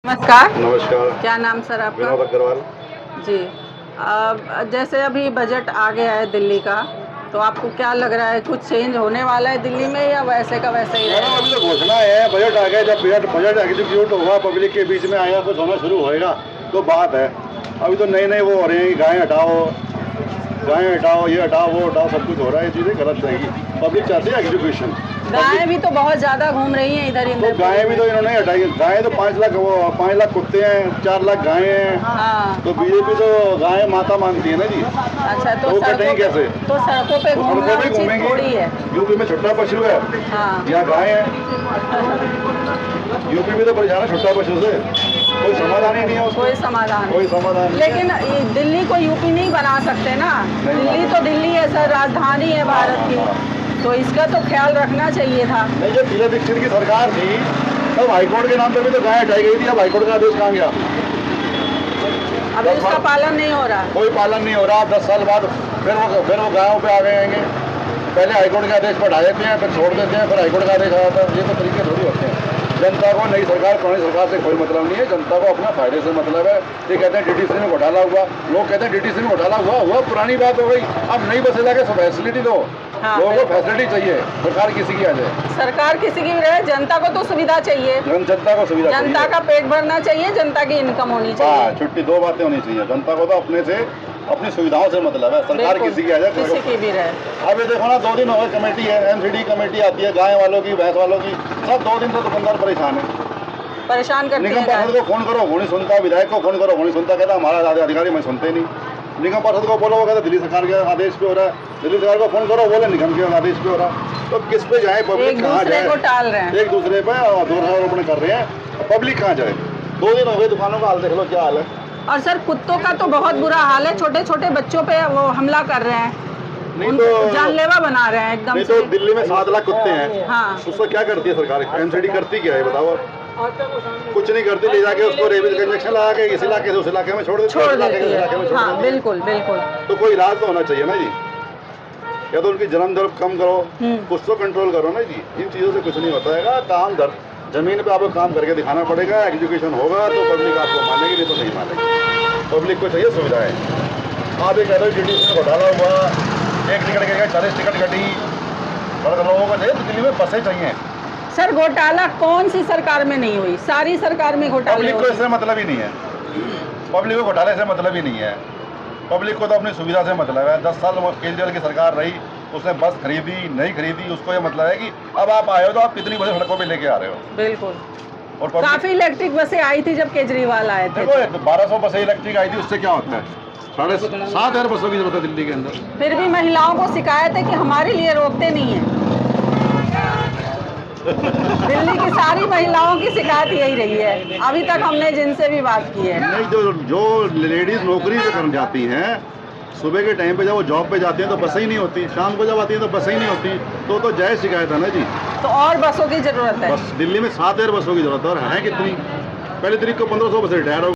नमस्कार। नमस्कार। क्या नाम सर आपका? विनोद अग्रवाल। जी। जैसे अभी बजट आ गया है दिल्ली का, तो आपको क्या लग रहा है, कुछ चेंज होने वाला है दिल्ली में या वैसे का वैसे ही रहेगा? अभी तो घोषणा है, बजट आ गया। जब बजट एग्जीक्यूट होगा, पब्लिक के बीच में आएगा, कुछ होना शुरू होएगा तो बात है। अभी तो नए वो हो रहे हैं, गायें हटाओ, ये हटाओ, वो हटाओ, सब कुछ हो रहा है। ये चीज़ें गलत रहेंगी। पब्लिक चाहती है एग्जीक्यूशन। गायें भी तो बहुत ज़्यादा घूम रही हैं इधर तो गायें भी तो इन्होंने हटाई। गायें तो 5 लाख कुत्ते हैं, 4 लाख गायें हैं। हाँ। तो बीजेपी तो गायें माता मानती है ना जी। अच्छा, तो वो कटेंगे कैसे? तो सड़कों पे घूमना सड़कों पे उचित घूमेंगी। थोड़ी है। यूपी में छुट्टा पशु है, हाँ। यहाँ गाय है। यूपी में तो परेशान है छुट्टा पशु से। कोई समाधान ही नहीं है उसका। कोई समाधान नहीं। लेकिन दिल्ली को यूपी नहीं बना सकते ना। दिल्ली तो दिल्ली है सर, राजधानी है भारत की। तो इसका तो ख्याल रखना चाहिए था। नहीं, जब शीला दीक्षित की सरकार थी तब हाईकोर्ट के नाम पर भी तो गाय हटाई गई थी। अब हाईकोर्ट का आदेश कहाँ गया? अब उसका पालन नहीं हो रहा। कोई पालन नहीं हो रहा। 10 साल बाद फिर वो गायों पे आ गए हैं। पहले हाईकोर्ट के आदेश पर हटा देते हैं, फिर छोड़ देते हैं, फिर हाईकोर्ट का आदेश आ जाता है। ये तो तरीके थोड़ी होते हैं। जनता को नई सरकार पुरानी सरकार से कोई मतलब नहीं है। जनता को अपना फायदे से मतलब है। ये कहते हैं डीटीसी में घोटाला हुआ, लोग कहते हैं डीटीसी में घोटाला हुआ पुरानी बात हो गई। अब नई बसें लाके फैसिलिटी दो। हाँ, लोगों को फैसिलिटी चाहिए। सरकार किसी की आ जाए, सरकार किसी की भी रहे, जनता को तो सुविधा चाहिए। जनता को सुविधा चाहिए। जनता का पेट भरना चाहिए, जनता की इनकम होनी चाहिए। छुट्टी 2 बातें होनी चाहिए। जनता को तो अपने से अपनी सुविधाओं से मतलब है। सरकार किसी की आ जाए, किसी की भी रहे। अब ये देखो ना, 2 दिन हो गए कमेटी है, एमसीडी कमेटी आती है, गाय वालों की, भैंस वालों की, सब 2 दिन से दुकानदार परेशान है। परेशान करते निगम हैं। पार्षद को फोन करो, वो नहीं सुनता। विधायक को फोन करो, वो नहीं सुनता। कहता हमारा अधिकारी मैं सुनते नहीं। निगम पार्षद को बोलो, वो कहता दिल्ली सरकार के आदेश पे हो रहा है। दिल्ली सरकार को फोन करो, बोले निगम के आदेश पे हो रहा है। तो किस पे जाए? पब्लिक कहाँ जाए? एक दूसरे को टाल रहे हैं, एक दूसरे पे दोषारोपण कर रहे हैं। पब्लिक कहाँ जाए? 2 दिन हो गए, दुकानों का हाल देख लो क्या हाल है। और सर कुत्तों का तो बहुत बुरा हाल है। छोटे छोटे बच्चों पे वो हमला कर रहे हैं, तो जानलेवा बना रहे हैं एकदम नहीं। से। तो दिल्ली में 7 लाख कुत्ते हैं। हाँ। उसको क्या करती है सरकार? एमसीडी करती क्या है बताओ? कुछ नहीं करती। ले जाके उसको रेबीज का इंजेक्शन लगा के इस इलाके से उस इलाके में छोड़ देती है। हाँ, बिल्कुल बिल्कुल। तो कोई इलाज तो होना चाहिए ना जी। या तो उनकी जन्म दर कम करो, कुछ तो कंट्रोल करो ना जी। इन चीज़ों से कुछ नहीं होता है। काम जमीन पे आपको काम करके दिखाना पड़ेगा। एजुकेशन होगा तो पब्लिक आपको मानेगी, नहीं तो नहीं मानेगी। पब्लिक को चाहिए सुविधाएं। आप ये कह रहे हो डीटीसी में घोटाला हुआ, 1 टिकट के 40 टिकट कटी, और लोगों को चाहिए तो दिल्ली में बसें चाहिए। सर घोटाला कौन सी सरकार में नहीं हुई? सारी सरकार में घोटाले। पब्लिक को इससे मतलब ही नहीं है। पब्लिक को घोटाले से मतलब ही नहीं है। पब्लिक को तो अपनी सुविधा से मतलब है। 10 साल केजरीवाल की सरकार रही, उसने बस खरीदी नहीं खरीदी, उसको ये मतलब है कि अब आप आए हो तो आप कितनी बजे सड़कों पे लेके आ रहे हो। बिल्कुल। और काफी इलेक्ट्रिक बसें आई थी जब केजरीवाल आए थे। देखो 1200 बसें इलेक्ट्रिक आई थी, उससे क्या होता है? 7,500 बसों की जरूरत है दिल्ली के अंदर। फिर भी महिलाओं को शिकायत है कि हमारे लिए रोकते नहीं है। दिल्ली की सारी महिलाओं की शिकायत यही रही है अभी तक, हमने जिनसे भी बात की है। नहीं, जो लेडीज नौकरी पे कर जाती हैं, सुबह के टाइम पे जब वो जॉब पे जाती हैं तो बसें ही नहीं होती। शाम को जब आती हैं तो बसें ही नहीं होती। तो जायज़ शिकायत है ना जी। तो और बसों की जरूरत है। बस दिल्ली में 7,000 बसों की जरूरत है। और है कितनी? पहली तारीख को 1500 बसें रिटायर हो